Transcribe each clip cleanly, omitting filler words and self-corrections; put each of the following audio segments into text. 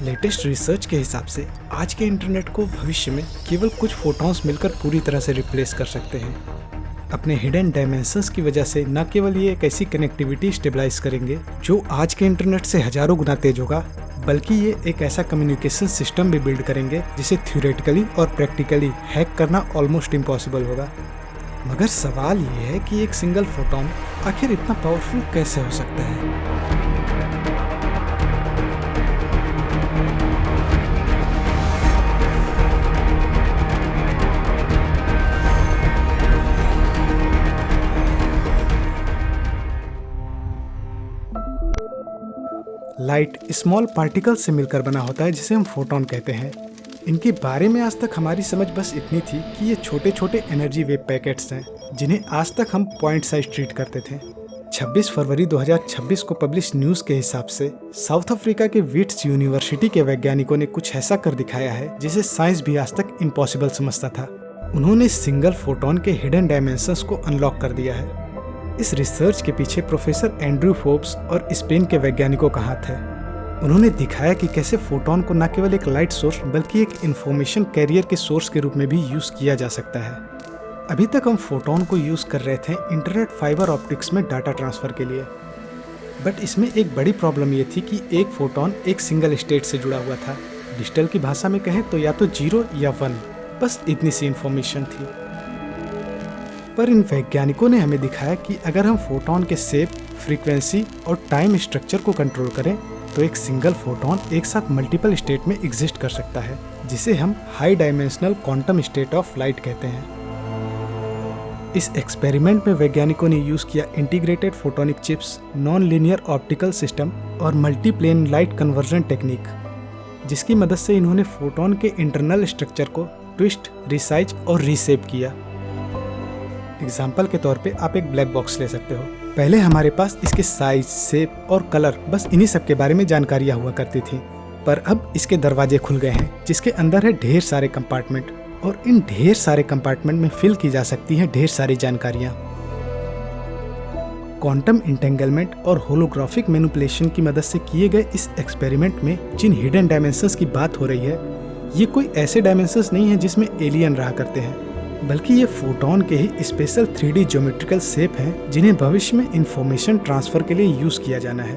Latest research के हिसाब से आज के इंटरनेट को भविष्य में केवल कुछ फोटॉन्स मिलकर पूरी तरह से रिप्लेस कर सकते हैं। अपने हिडन डायमेंशंस की वजह से न केवल ये एक ऐसी कनेक्टिविटी स्टेबलाइज करेंगे जो आज के इंटरनेट से हजारों गुना तेज होगा, बल्कि ये एक ऐसा कम्युनिकेशन सिस्टम भी बिल्ड करेंगे जिसे थ्योरेटिकली और प्रैक्टिकली हैक करना ऑलमोस्ट इम्पॉसिबल होगा। मगर सवाल ये है कि एक सिंगल फोटॉन आखिर इतना पावरफुल कैसे हो सकता है। लाइट स्मॉल पार्टिकल से मिलकर बना होता है जिसे हम फोटॉन कहते हैं। इनके बारे में आज तक हमारी समझ बस इतनी थी कि ये छोटे छोटे एनर्जी वेव पैकेट्स हैं जिन्हें आज तक हम पॉइंट साइज ट्रीट करते थे। 26 फरवरी 2026 को पब्लिश न्यूज़ के हिसाब से साउथ अफ्रीका के विट्स यूनिवर्सिटी के वैज्ञानिकों ने कुछ ऐसा कर दिखाया है जिसे साइंस भी आज तक इम्पॉसिबल समझता था। उन्होंने सिंगल फोटॉन के हिडन डायमेंशंस को अनलॉक कर दिया है। इस रिसर्च के पीछे प्रोफेसर एंड्रयू फोर्ब्स और स्पेन के वैज्ञानिकों का हाथ है। उन्होंने दिखाया कि कैसे फोटॉन को न केवल एक लाइट सोर्स बल्कि एक इंफॉर्मेशन कैरियर के सोर्स के रूप में भी यूज किया जा सकता है। अभी तक हम फोटॉन को यूज कर रहे थे इंटरनेट फाइबर ऑप्टिक्स में डाटा ट्रांसफर के लिए, बट इसमें एक बड़ी प्रॉब्लम ये थी कि एक फोटॉन एक सिंगल स्टेट से जुड़ा हुआ था। डिजिटल की भाषा में कहें तो या तो 0 या 1, बस इतनी सी इंफॉर्मेशन थी। पर इन वैज्ञानिकों ने हमें दिखाया कि अगर हम फोटॉन के शेप, फ्रीक्वेंसी और टाइम स्ट्रक्चर को कंट्रोल करें तो एक सिंगल फोटॉन एक साथ मल्टीपल स्टेट में एग्जिस्ट कर सकता है, जिसे हम high dimensional quantum state of light कहते हैं। इस एक्सपेरिमेंट में वैज्ञानिकों ने यूज किया integrated photonic chips, non linear optical system और मल्टीप्लेन लाइट कन्वर्जन टेक्निक, जिसकी मदद से इन्होंने फोटॉन के इंटरनल स्ट्रक्चर को ट्विस्ट, रिसाइज और रीशेप किया। एग्जाम्पल के तौर पे आप एक ब्लैक बॉक्स ले सकते हो। पहले हमारे पास इसके साइज, शेप और कलर, बस इन्हीं सब के बारे में जानकारियाँ हुआ करती थी, पर अब इसके दरवाजे खुल गए हैं जिसके अंदर है ढेर सारे कंपार्टमेंट, और इन ढेर सारे कंपार्टमेंट में फिल की जा सकती हैं ढेर सारी जानकारियाँ। क्वांटम इंटेंगलमेंट और होलोग्राफिक मैनिपुलेशन की मदद से किए गए इस एक्सपेरिमेंट में जिन हिडन डायमेंशंस की बात हो रही है, ये कोई ऐसे डायमेंशंस नहीं है जिसमें एलियन रहा करते हैं, बल्कि ये फोटॉन के ही स्पेशल 3D ज्योमेट्रिकल शेप हैं जिन्हें भविष्य में इंफॉर्मेशन ट्रांसफर के लिए यूज किया जाना है।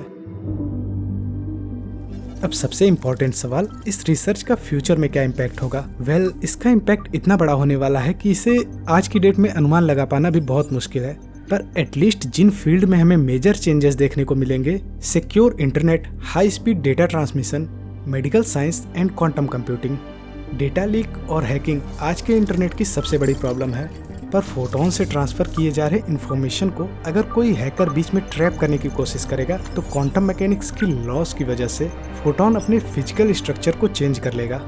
अब सबसे इम्पोर्टेंट सवाल, इस रिसर्च का फ्यूचर में क्या इम्पैक्ट होगा? वेल, इसका इम्पैक्ट इतना बड़ा होने वाला है कि इसे आज की डेट में अनुमान लगा पाना भी बहुत मुश्किल है, पर एटलीस्ट जिन फील्ड में हमें मेजर चेंजेस देखने को मिलेंगे, secure internet, high speed data transmission, medical science and quantum computing. Data leak और हैकिंग आज के इंटरनेट की सबसे बड़ी प्रॉब्लम है, पर फोटॉन से ट्रांसफर किए जा रहे इंफॉर्मेशन को अगर कोई हैकर बीच में ट्रैप करने की कोशिश करेगा तो क्वांटम मैकेनिक्स की लॉस की वजह से फोटॉन अपने फिजिकल स्ट्रक्चर को चेंज कर लेगा।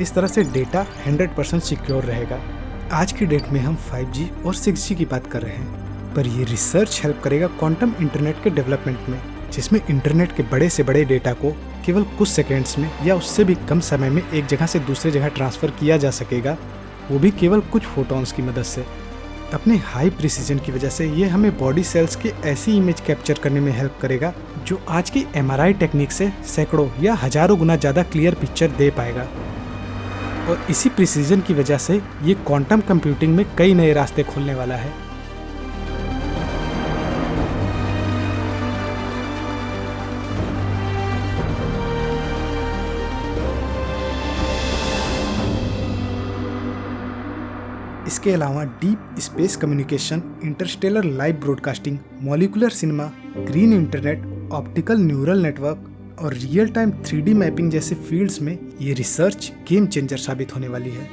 इस तरह से डेटा 100% सिक्योर रहेगा। आज की डेट में हम 5G और 6G की बात कर रहे हैं, पर ये रिसर्च हेल्प करेगा क्वांटम इंटरनेट के डेवलपमेंट में, जिसमें इंटरनेट के बड़े से बड़े डेटा को केवल कुछ सेकेंड्स में या उससे भी कम समय में एक जगह से दूसरे जगह ट्रांसफ़र किया जा सकेगा, वो भी केवल कुछ फोटॉन्स की मदद से। अपने हाई प्रिसीजन की वजह से ये हमें बॉडी सेल्स की ऐसी इमेज कैप्चर करने में हेल्प करेगा जो आज की MRI टेक्निक से सैकड़ों या हजारों गुना ज़्यादा क्लियर पिक्चर दे पाएगा। और इसी प्रिसीजन की वजह से ये क्वांटम कंप्यूटिंग में कई नए रास्ते खोलने वाला है। इसके अलावा deep space communication, Interstellar live broadcasting, molecular cinema, green internet, optical neural network और रियल टाइम 3D मैपिंग जैसे फील्ड्स में ये रिसर्च गेम चेंजर साबित होने वाली है।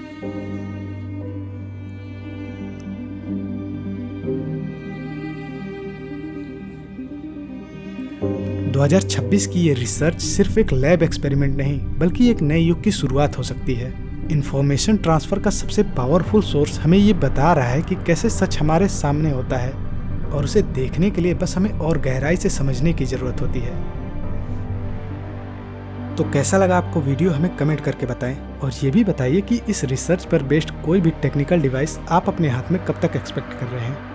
– 2026 की ये रिसर्च सिर्फ एक लैब एक्सपेरिमेंट नहीं बल्कि एक नए युग की शुरुआत हो सकती है। इन्फॉर्मेशन ट्रांसफ़र का सबसे पावरफुल सोर्स हमें ये बता रहा है कि कैसे सच हमारे सामने होता है, और उसे देखने के लिए बस हमें और गहराई से समझने की ज़रूरत होती है। तो कैसा लगा आपको वीडियो, हमें कमेंट करके बताएं, और ये भी बताइए कि इस रिसर्च पर बेस्ड कोई भी टेक्निकल डिवाइस आप अपने हाथ में कब तक एक्सपेक्ट कर रहे हैं।